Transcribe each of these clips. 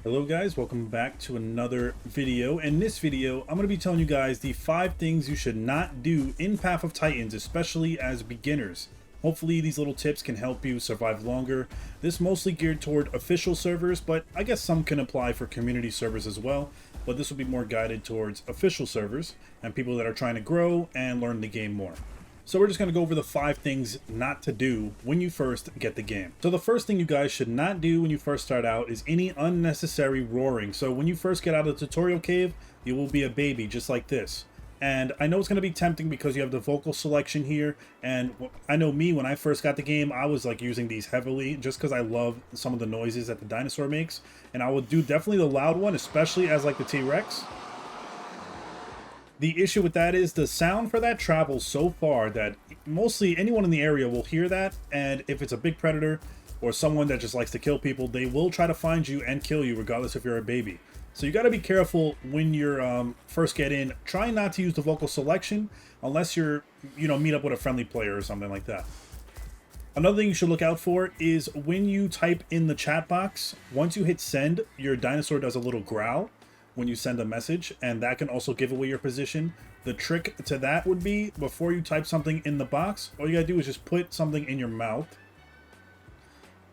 Hello guys, welcome back to another video. In this video, I'm going to be telling you guys the 5 things you should not do in Path of Titans, especially as beginners. Hopefully these little tips can help you survive longer. This mostly geared toward official servers, but I guess some can apply for community servers as well. But this will be more guided towards official servers and people that are trying to grow and learn the game more. So we're just going to go over the 5 things not to do when you first get the game. So the first thing you guys should not do when you first start out is any unnecessary roaring. So when you first get out of the tutorial cave, you will be a baby just like this. And I know it's going to be tempting because you have the vocal selection here. And I know me, when I first got the game, I was like using these heavily just because I love some of the noises that the dinosaur makes. And I would do definitely the loud one, especially as like the T-Rex. The issue with that is the sound for that travels so far that mostly anyone in the area will hear that, and if it's a big predator or someone that just likes to kill people, they will try to find you and kill you regardless if you're a baby. So you got to be careful when you're first get in. Try not to use the vocal selection unless you're, meet up with a friendly player or something like that. Another thing you should look out for is when you type in the chat box, once you hit send, your dinosaur does a little growl when you send a message, and that can also give away your position. The trick to that would be, before you type something in the box, all you gotta do is just put something in your mouth.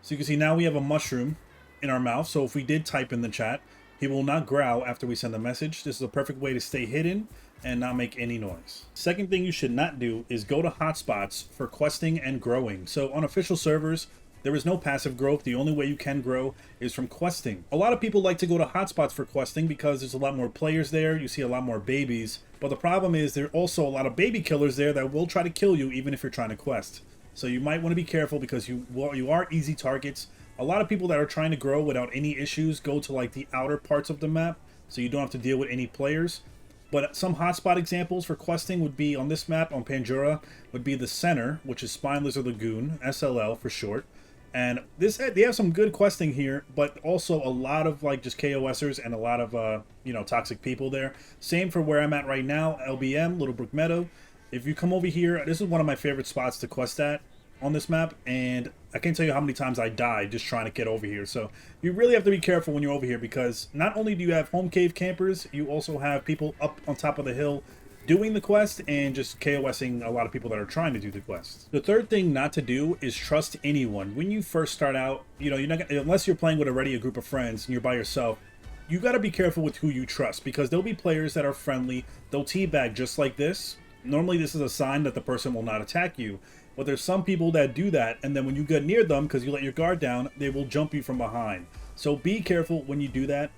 So you can see now we have a mushroom in our mouth, so if we did type in the chat, he will not growl after we send a message. This is a perfect way to stay hidden and not make any noise. Second thing you should not do is go to hotspots for questing and growing. So on official servers, there is no passive growth. The only way you can grow is from questing. A lot of people like to go to hotspots for questing because there's a lot more players there. You see a lot more babies. But the problem is there are also a lot of baby killers there that will try to kill you even if you're trying to quest. So you might want to be careful because you are easy targets. A lot of people that are trying to grow without any issues go to like the outer parts of the map, so you don't have to deal with any players. But some hotspot examples for questing would be on this map, on Pandora, would be the center, which is Spine Lizard Lagoon, SLL for short. And they have some good questing here, but also a lot of like just KOSers and a lot of toxic people there. Same for where I'm at right now, LBM, Little Brook Meadow. If you come over here, this is one of my favorite spots to quest at on this map, and I can't tell you how many times I died just trying to get over here. So you really have to be careful when you're over here, because not only do you have home cave campers, you also have people up on top of the hill doing the quest and just KOSing a lot of people that are trying to do the quest. The third thing not to do is trust anyone. When you first start out, you're not gonna, unless you're playing with already a group of friends and you're by yourself, you got to be careful with who you trust, because there'll be players that are friendly. They'll teabag just like this. Normally this is a sign that the person will not attack you, but there's some people that do that, and then when you get near them because you let your guard down, they will jump you from behind. So be careful when you do that.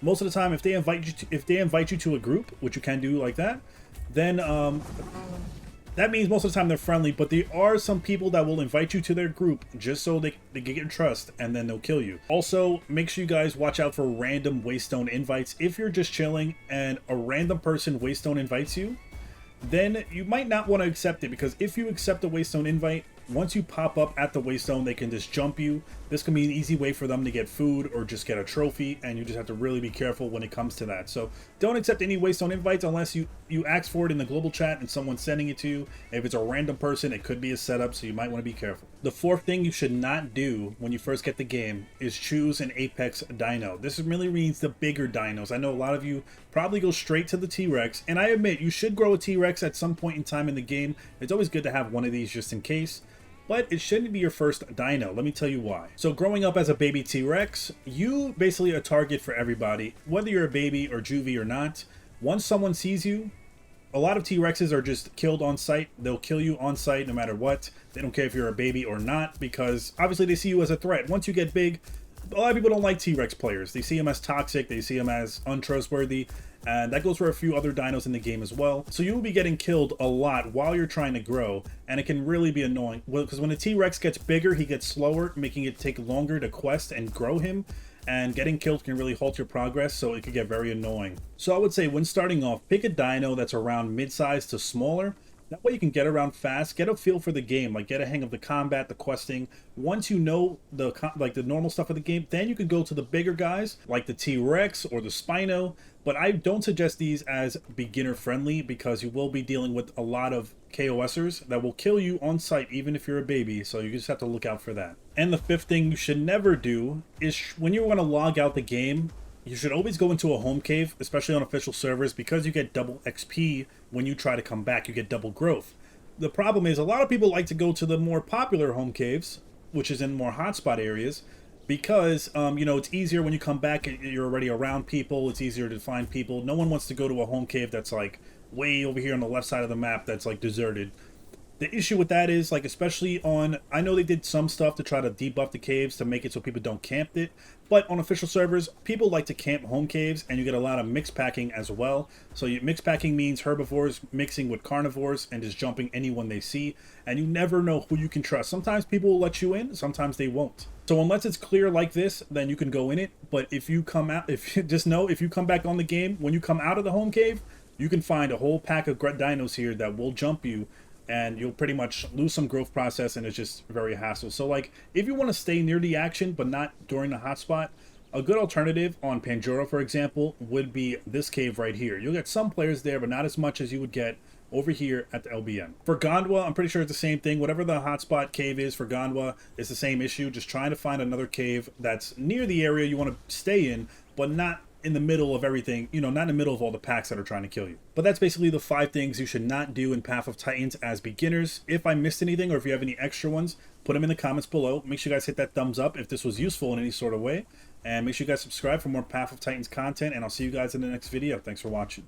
Most of the time, if they invite you to a group, which you can do like that, then that means most of the time they're friendly, but there are some people that will invite you to their group just so they get your trust, and then they'll kill you. Also, make sure you guys watch out for random waystone invites. If you're just chilling and a random person waystone invites you, then you might not want to accept it, because if you accept a waystone invite, once you pop up at the waystone, they can just jump you. This can be an easy way for them to get food or just get a trophy, and you just have to really be careful when it comes to that. So don't accept any waystone invites unless you ask for it in the global chat and someone's sending it to you. If it's a random person, it could be a setup, so you might want to be careful. The fourth thing you should not do when you first get the game is choose an apex dino. This really means the bigger dinos. I know a lot of you probably go straight to the T-Rex, and I admit you should grow a T-Rex at some point in time in the game. It's always good to have one of these just in case. But it shouldn't be your first dino. Let me tell you why. So growing up as a baby T-Rex, you basically are a target for everybody, whether you're a baby or juvie or not. Once someone sees you, a lot of T-Rexes are just killed on sight. They'll kill you on sight no matter what. They don't care if you're a baby or not, because obviously they see you as a threat. Once you get big, a lot of people don't like T-Rex players. They see them as toxic, they see them as untrustworthy, and that goes for a few other dinos in the game as well. So you will be getting killed a lot while you're trying to grow, and it can really be annoying. Well, because when a T-Rex gets bigger, he gets slower, making it take longer to quest and grow him, and getting killed can really halt your progress, so it could get very annoying. So I would say when starting off, pick a dino that's around mid-size to smaller. That way you can get around fast, get a feel for the game, like get a hang of the combat, the questing. Once you know the normal stuff of the game, then you can go to the bigger guys like the T-Rex or the Spino. But I don't suggest these as beginner friendly, because you will be dealing with a lot of KOSers that will kill you on sight even if you're a baby, so you just have to look out for that. And the fifth thing you should never do is when you want to log out the game, you should always go into a home cave, especially on official servers, because you get double XP when you try to come back. You get double growth. The problem is a lot of people like to go to the more popular home caves, which is in more hotspot areas, because you know, it's easier when you come back. You're already around people. It's easier to find people. No one wants to go to a home cave that's like way over here on the left side of the map that's like deserted. The issue with that is, like, especially on, I know they did some stuff to try to debuff the caves to make it so people don't camp it, but on official servers, people like to camp home caves, and you get a lot of mix packing as well. So mix packing means herbivores mixing with carnivores and just jumping anyone they see, and you never know who you can trust. Sometimes people will let you in, sometimes they won't. So unless it's clear like this, then you can go in it, but if you come out, just know, if you come back on the game, when you come out of the home cave, you can find a whole pack of dinos here that will jump you, and you'll pretty much lose some growth process, and it's just very hassle. So like, if you want to stay near the action but not during the hotspot, a good alternative on Pandora, for example, would be this cave right here. You'll get some players there, but not as much as you would get over here at the LBN. For Gondwa, I'm pretty sure it's the same thing. Whatever the hotspot cave is for Gondwa, it's the same issue. Just trying to find another cave that's near the area you want to stay in, but not in the middle of everything, you know, not in the middle of all the packs that are trying to kill you. But that's basically the 5 things you should not do in Path of Titans as beginners. If I missed anything, or if you have any extra ones, put them in the comments below. Make sure you guys hit that thumbs up if this was useful in any sort of way, and make sure you guys subscribe for more Path of Titans content, and I'll see you guys in the next video. Thanks for watching.